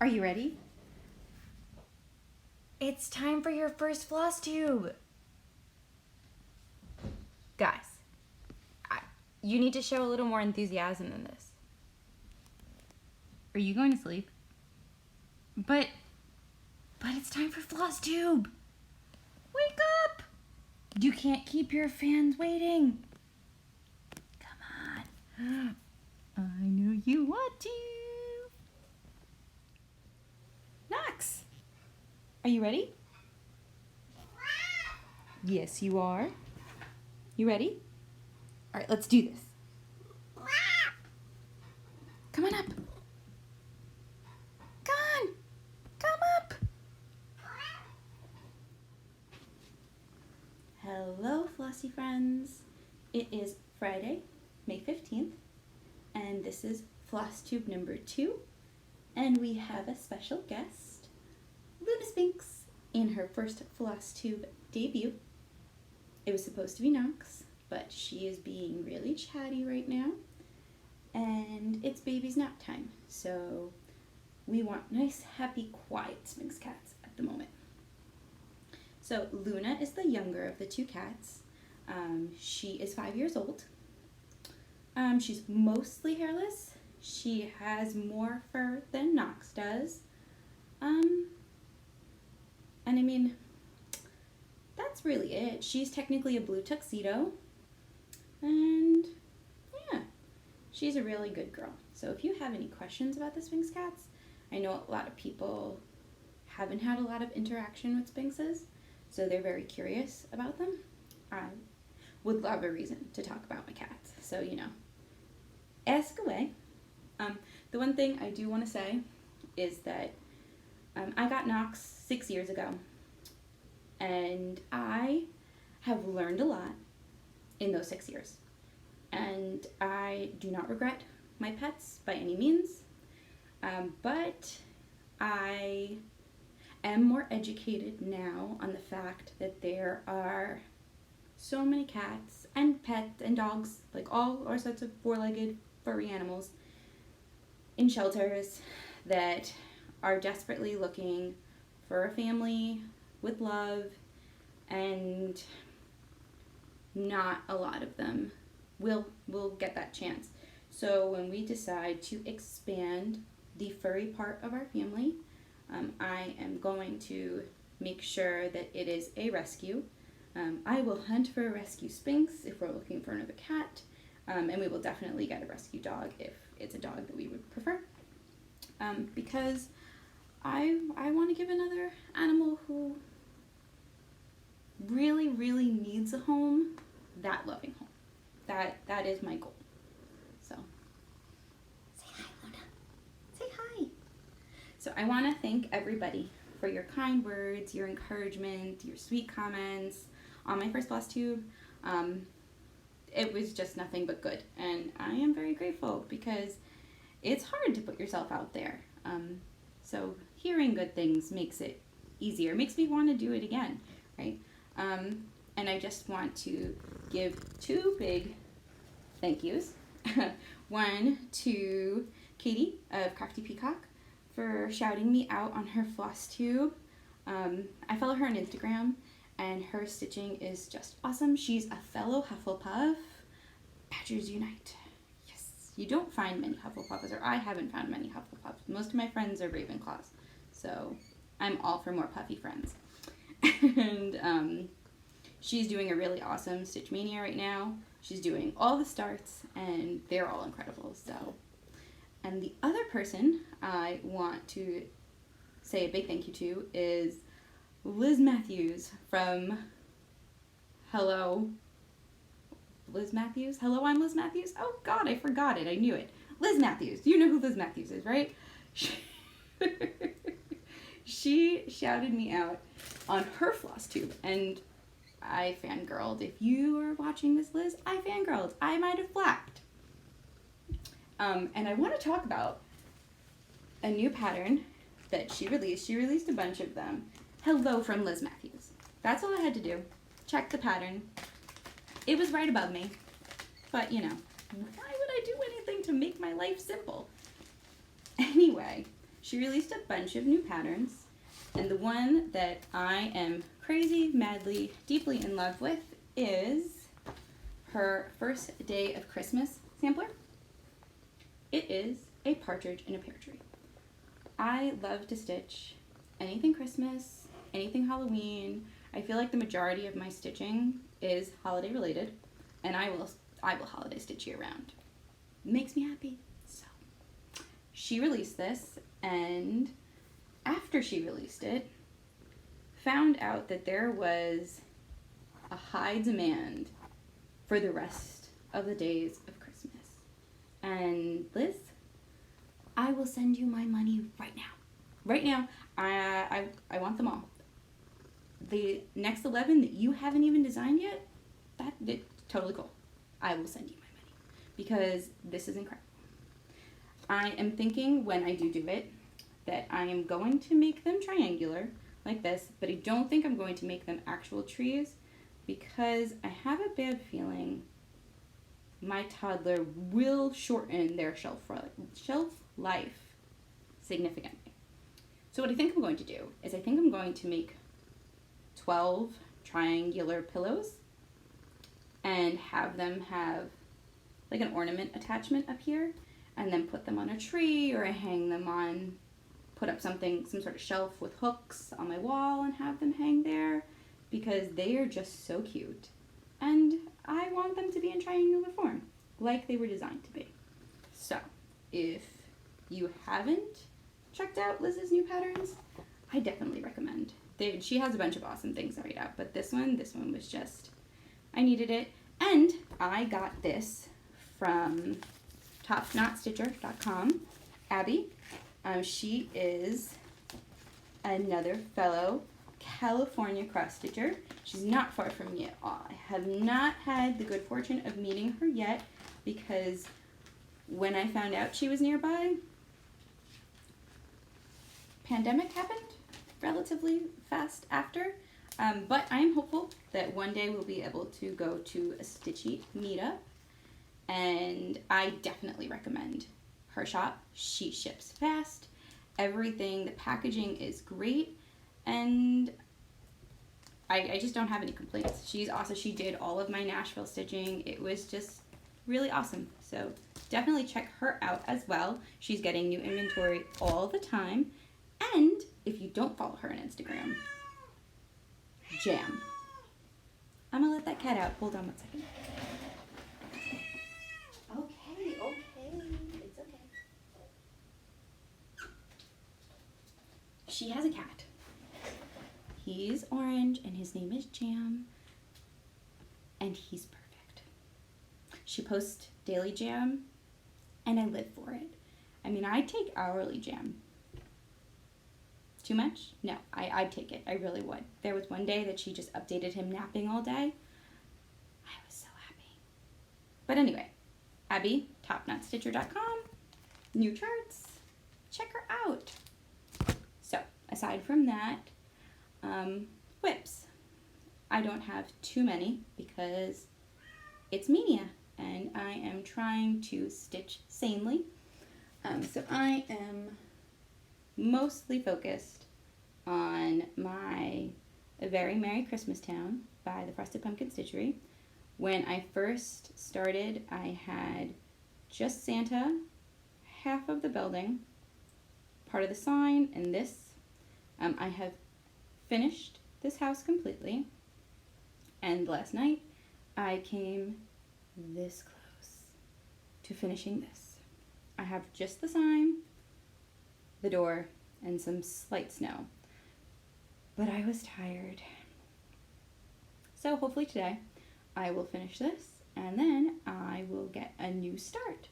Are you ready? It's time for your first floss tube. Guys, you need to show a little more enthusiasm than this. Are you going to sleep? But it's time for Flosstube. Wake up! You can't keep your fans waiting. Come on. I know you want to. Knox, are you ready? Yes, you are. You ready? All right, let's do this. Come on up. Come on. Come up. Hello, Flossy friends. It is Friday, May 15th, and this is Flosstube number 2, and we have a special guest, Luna Sphinx, in her first Flosstube debut. It was supposed to be Knox, but she is being really chatty right now, and it's baby's nap time, so we want nice, happy, quiet Sphinx cats at the moment. So Luna is the younger of the two cats. She is 5 years old. She's mostly hairless. She has more fur than Knox does. And I mean, that's really it. She's technically a blue tuxedo. And yeah, she's a really good girl. So if you have any questions about the Sphinx cats, I know a lot of people haven't had a lot of interaction with Sphinxes, so they're very curious about them. I would love a reason to talk about my cats, so you know, ask away. The one thing I do want to say is that I got Knox 6 years ago, and I have learned a lot in those 6 years, and I do not regret my pets by any means, but I am more educated now on the fact that there are so many cats and pets and dogs, like all sorts of four-legged furry animals in shelters that are desperately looking for a family with love, and not a lot of them will get that chance. So when we decide to expand the furry part of our family, I am going to make sure that it is a rescue. I will hunt for a rescue Sphinx if we're looking for another cat, and we will definitely get a rescue dog if it's a dog that we would prefer, because I want to give another animal who really, really needs a home, that loving home. That is my goal. So, say hi, Luna. Say hi. So I want to thank everybody for your kind words, your encouragement, your sweet comments on my first Flosstube. It was just nothing but good, and I am very grateful because it's hard to put yourself out there. So hearing good things makes it easier, makes me want to do it again, right? And I just want to give two big thank yous. One to Katie of Crafty Peacock for shouting me out on her Flosstube. I follow her on Instagram, and her stitching is just awesome. She's a fellow Hufflepuff. Badgers unite. Yes. You don't find many Hufflepuffs, or I haven't found many Hufflepuffs. Most of my friends are Ravenclaws, so I'm all for more puffy friends. And she's doing a really awesome Stitch Mania right now. She's doing all the starts, and they're all incredible. So, and the other person I want to say a big thank you to is Liz Matthews from Hello, Liz Matthews? Hello, I'm Liz Matthews? Oh God, I forgot it. I knew it. Liz Matthews. You know who Liz Matthews is, right? She shouted me out on her Flosstube, and I fangirled. If you are watching this, Liz, I fangirled. I might have flapped. And I want to talk about a new pattern that she released. She released a bunch of them. Hello from Liz Matthews. That's all I had to do. Check the pattern. It was right above me. But, you know, why would I do anything to make my life simple? Anyway, she released a bunch of new patterns, and the one that I am crazy, madly, deeply in love with is her First Day of Christmas sampler. It is a partridge in a pear tree. I love to stitch anything Christmas, anything Halloween. I feel like the majority of my stitching is holiday related, and I will holiday stitch year round. It makes me happy. So she released this, and after she released it, found out that there was a high demand for the rest of the days of Christmas. And Liz, I will send you my money right now. Right now, I want them all. The next 11 that you haven't even designed yet, that's totally cool. I will send you my money because this is incredible. I am thinking when I do it that I am going to make them triangular like this, but I don't think I'm going to make them actual trees because I have a bad feeling my toddler will shorten their shelf life significantly. So what I think I'm going to do is I think I'm going to make 12 triangular pillows and have them have like an ornament attachment up here, and then put them on a tree, or I hang them on, put up some sort of shelf with hooks on my wall and have them hang there, because they are just so cute. And I want them to be in triangular form, like they were designed to be. So, if you haven't checked out Liz's new patterns, I definitely recommend. She has a bunch of awesome things right out, but this one was just, I needed it. And I got this from topknotstitcher.com. Abby, she is another fellow California cross stitcher. She's not far from me at all. I have not had the good fortune of meeting her yet because when I found out she was nearby, pandemic happened relatively fast after. But I am hopeful that one day we'll be able to go to a Stitchy meetup, and I definitely recommend her shop. She ships fast. Everything, the packaging is great, and I just don't have any complaints. She's awesome. She did all of my Nashville stitching. It was just really awesome. So definitely check her out as well. She's getting new inventory all the time. And if you don't follow her on Instagram, Jam. I'm gonna let that cat out. Hold on 1 second. Okay, it's okay. She has a cat. He's orange and his name is Jam, and he's perfect. She posts daily Jam, and I live for it. I mean, I take hourly Jam. Too much? No, I'd take it. I really would. There was one day that she just updated him napping all day. I was so happy. But anyway, Abby, topknotstitcher.com, new charts. Check her out. So, aside from that, whips. I don't have too many because it's mania and I am trying to stitch sanely. So I am mostly focused on my A Very Merry Christmas Town by the Frosted Pumpkin Stitchery. When I first started, I had just Santa, half of the building, part of the sign, and this. I have finished this house completely, and last night I came this close to finishing this. I have just the sign, the door, and some slight snow. But I was tired. So hopefully today I will finish this and then I will get a new start.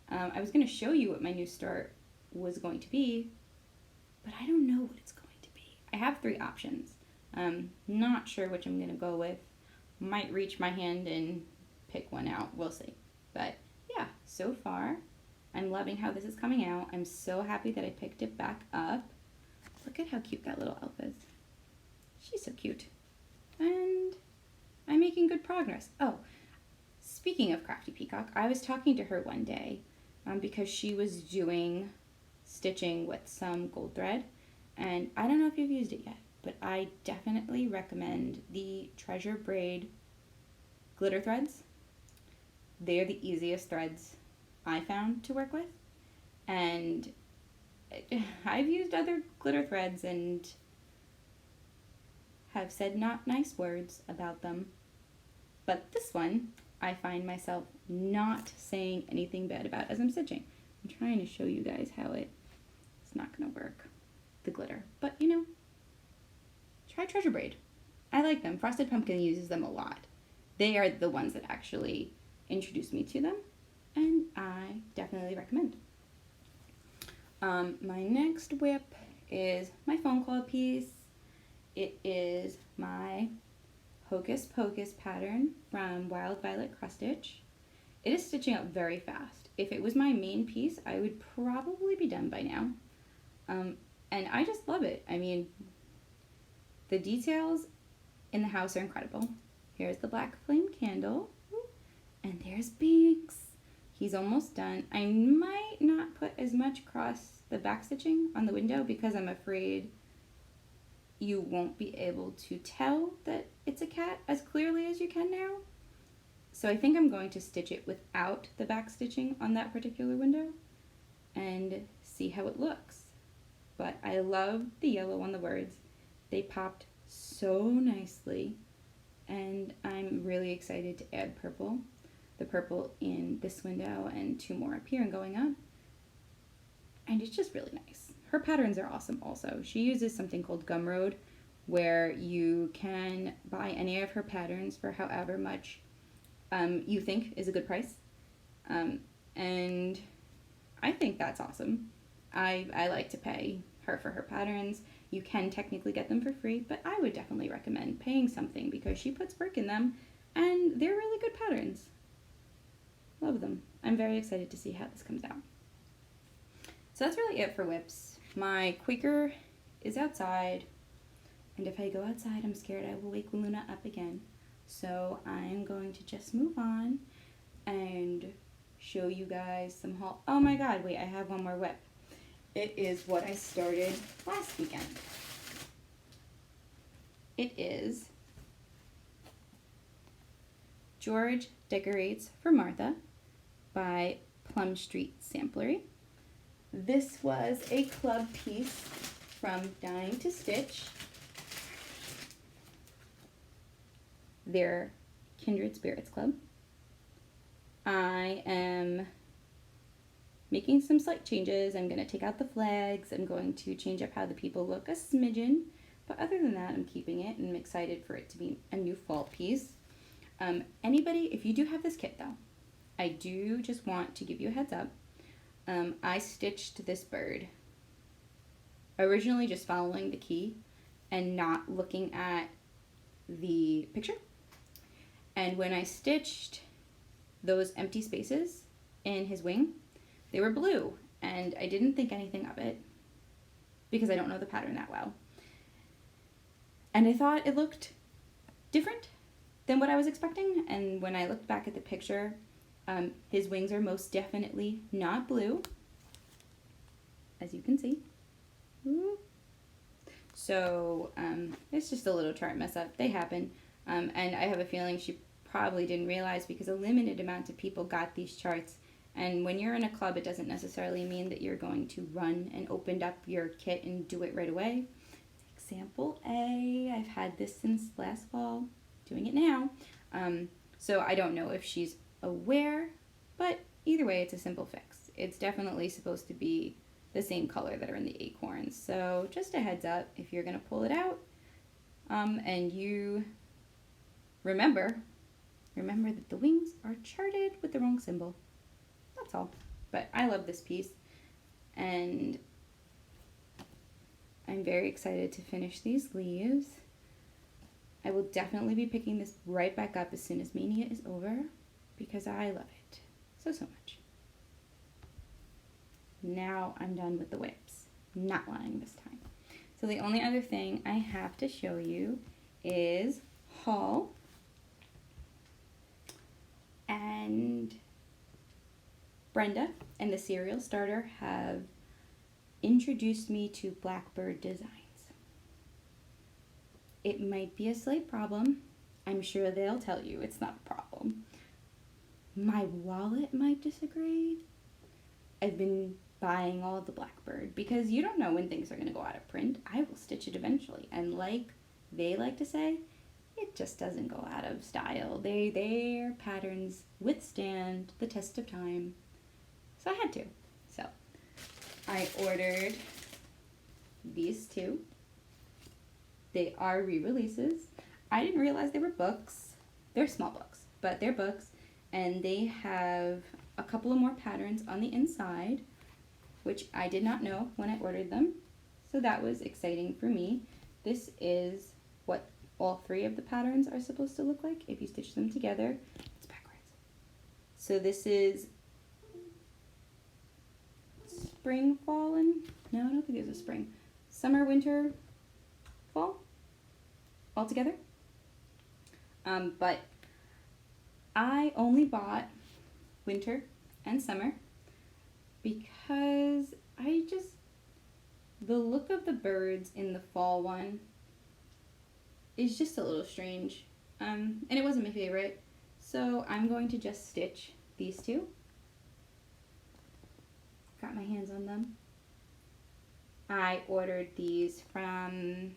I was going to show you what my new start was going to be, but I don't know what it's going to be. I have 3 options. Not sure which I'm going to go with. Might reach my hand and pick one out. We'll see. But yeah, so far I'm loving how this is coming out. I'm so happy that I picked it back up. Look at how cute that little elf is. She's so cute. And I'm making good progress. Oh, speaking of Crafty Peacock, I was talking to her one day because she was doing stitching with some gold thread, and I don't know if you've used it yet, but I definitely recommend the Treasure Braid glitter threads. They are the easiest threads I found to work with, and I've used other glitter threads and have said not nice words about them, but this one I find myself not saying anything bad about as I'm stitching. I'm trying to show you guys how it's not going to work, the glitter, but you know, try Treasure Braid. I like them. Frosted Pumpkin uses them a lot. They are the ones that actually introduced me to them, and I definitely recommend. My next whip is my phone call piece. It is my Hocus Pocus pattern from Wild Violet Cross Stitch. It is stitching up very fast. If it was my main piece, I would probably be done by now. And I just love it. I mean, the details in the house are incredible. Here's the black flame candle, and there's Sphinx. He's almost done. I might not put as much across the back stitching on the window because I'm afraid you won't be able to tell that it's a cat as clearly as you can now. So I think I'm going to stitch it without the back stitching on that particular window and see how it looks. But I love the yellow on the words. They popped so nicely, and I'm really excited to add purple. The purple in this window and 2 more up here and going up. And it's just really nice. Her patterns are awesome also. She uses something called Gumroad, where you can buy any of her patterns for however much you think is a good price. And I think that's awesome. I like to pay her for her patterns. You can technically get them for free, but I would definitely recommend paying something because she puts work in them, and they're really good patterns. Love them. I'm very excited to see how this comes out. So that's really it for whips. My Quaker is outside, and if I go outside, I'm scared I will wake Luna up again. So I'm going to just move on and show you guys some haul. Oh my god, wait, I have one more whip. It is what I started last weekend. It is George Decorates for Martha by Plum Street Samplers. This was a club piece from Dying to Stitch. Their Kindred Spirits Club. I am making some slight changes. I'm going to take out the flags. I'm going to change up how the people look a smidgen. But other than that, I'm keeping it, and I'm excited for it to be a new fall piece. Anybody, if you do have this kit though, I do just want to give you a heads up. I stitched this bird originally just following the key and not looking at the picture. And when I stitched those empty spaces in his wing, they were blue, and I didn't think anything of it because I don't know the pattern that well. And I thought it looked different than what I was expecting, and when I looked back at the picture, his wings are most definitely not blue, as you can see. So it's just a little chart mess up. They happen, and I have a feeling she probably didn't realize because a limited amount of people got these charts, and when you're in a club, it doesn't necessarily mean that you're going to run and open up your kit and do it right away. Example A, I've had this since last fall, doing it now. So I don't know if she's aware, but either way, it's a simple fix. It's definitely supposed to be the same color that are in the acorns. So just a heads up, if you're going to pull it out, and you remember that the wings are charted with the wrong symbol. That's all. But I love this piece, and I'm very excited to finish these leaves. I will definitely be picking this right back up as soon as Mania is over because I love it so much. Now I'm done with the whips. Not lying this time. So the only other thing I have to show you is haul. And Brenda and the Cereal Starter have introduced me to Blackbird designs. It might be a slight problem. I'm sure they'll tell you it's not a problem. My wallet might disagree. I've been buying all the Blackbird because you don't know when things are going to go out of print. I will stitch it eventually. And like they like to say, it just doesn't go out of style. Their patterns withstand the test of time. So I had to. So I ordered these two. They are re-releases. I didn't realize they were books. They're small books, but they're books. And they have a couple of more patterns on the inside, which I did not know when I ordered them. So that was exciting for me. This is what all three of the patterns are supposed to look like if you stitch them together. It's backwards. So this is spring, fall, and no, I don't think there's a spring. Summer, winter, fall, all together. But I only bought winter and summer because the look of the birds in the fall one is just a little strange. And it wasn't my favorite. So I'm going to just stitch these two. Got my hands on them. I ordered these from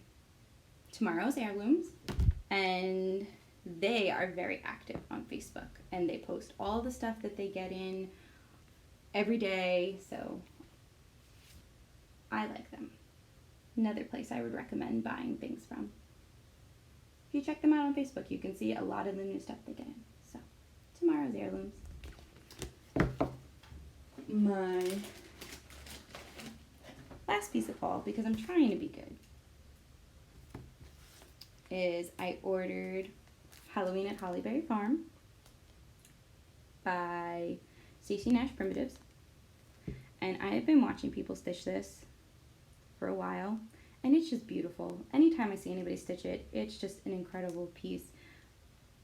Tomorrow's Heirlooms, and they are very active on Facebook, and they post all the stuff that they get in every day, so I like them. Another place I would recommend buying things from. If you check them out on Facebook, you can see a lot of the new stuff they get in. So, Tomorrow's Heirlooms. My last piece of haul, because I'm trying to be good, is I ordered Halloween at Hollyberry Farm by Stacey Nash Primitives. And I have been watching people stitch this for a while, and it's just beautiful. Anytime I see anybody stitch it, it's just an incredible piece.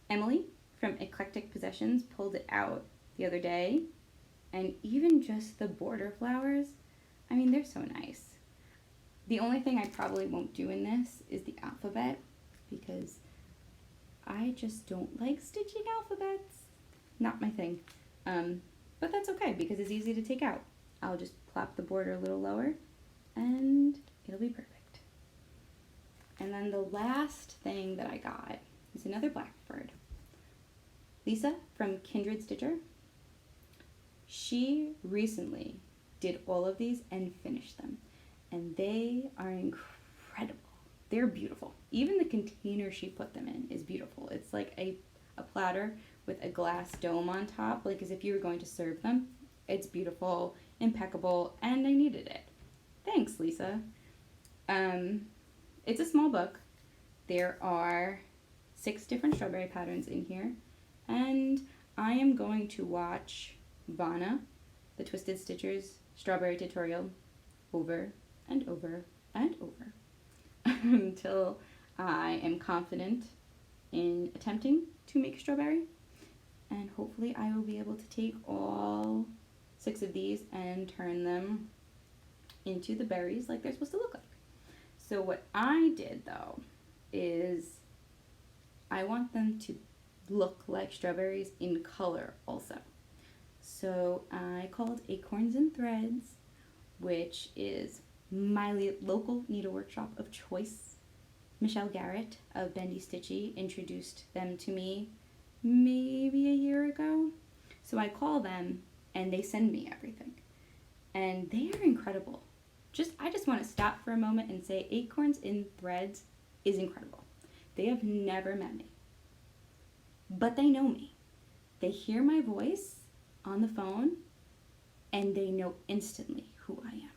Emily from Eclectic Possessions pulled it out the other day, and even just the border flowers, I mean, they're so nice. The only thing I probably won't do in this is the alphabet, because I just don't like stitching alphabets. Not my thing. But that's okay, because it's easy to take out. I'll just plop the border a little lower, and it'll be perfect. And then the last thing that I got is another Blackbird. Lisa from Kindred Stitcher. She recently did all of these and finished them. And they are incredible. They're beautiful. Even the container she put them in is beautiful. It's like a platter with a glass dome on top, like as if you were going to serve them. It's beautiful, impeccable, and I needed it. Thanks, Lisa. It's a small book. There are 6 different strawberry patterns in here, and I am going to watch Vanna, the Twisted Stitchers strawberry tutorial, over and over and over until I am confident in attempting to make strawberry, and hopefully I will be able to take all 6 of these and turn them into the berries like they're supposed to look like. So what I did though is I want them to look like strawberries in color also. So I called Acorns and Threads, which is my local needlework shop of choice. Michelle of BendyStitchy introduced them to me maybe a year ago. So I call them and they send me everything. And they are incredible. I just want to stop for a moment and say Acorns and Threads is incredible. They have never met me, but they know me. They hear my voice on the phone and they know instantly who I am.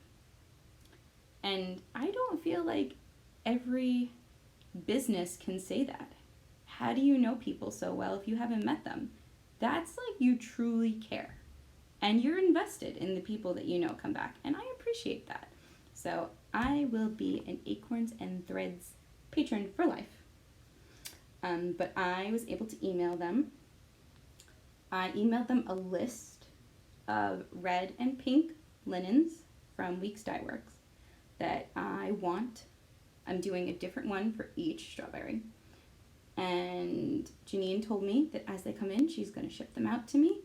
And I don't feel like every business can say that. How do you know people so well if you haven't met them? That's like you truly care. And you're invested in the people that you know come back. And I appreciate that. So I will be an Acorns and Threads patron for life. But I was able to email them. I emailed them a list of red and pink linens from Weeks Dye Works that I want. I'm doing a different one for each strawberry. And Janine told me that as they come in, she's going to ship them out to me.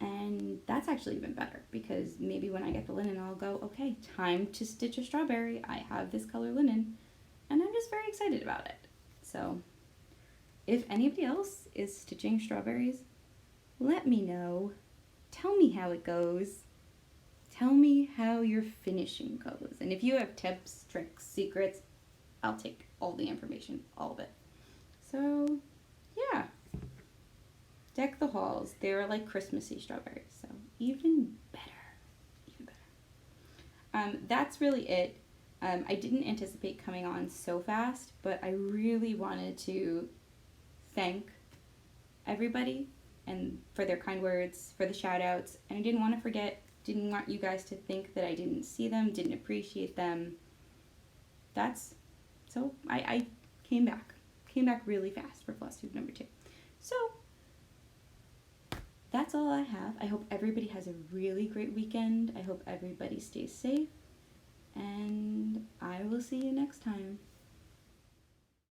And that's actually even better because maybe when I get the linen, I'll go, okay, time to stitch a strawberry. I have this color linen, and I'm just very excited about it. So if anybody else is stitching strawberries, let me know. Tell me how it goes. Tell me how your finishing goes. And if you have tips, tricks, secrets, I'll take all the information, all of it. So, yeah. Deck the halls. They're like Christmassy strawberries, so even better. Even better. That's really it. I didn't anticipate coming on so fast, but I really wanted to thank everybody and for their kind words, for the shout outs, and I didn't want to forget, didn't want you guys to think that I didn't see them, didn't appreciate them. So I came back really fast for Flosstube number 2. So that's all I have. I hope everybody has a really great weekend. I hope everybody stays safe, and I will see you next time.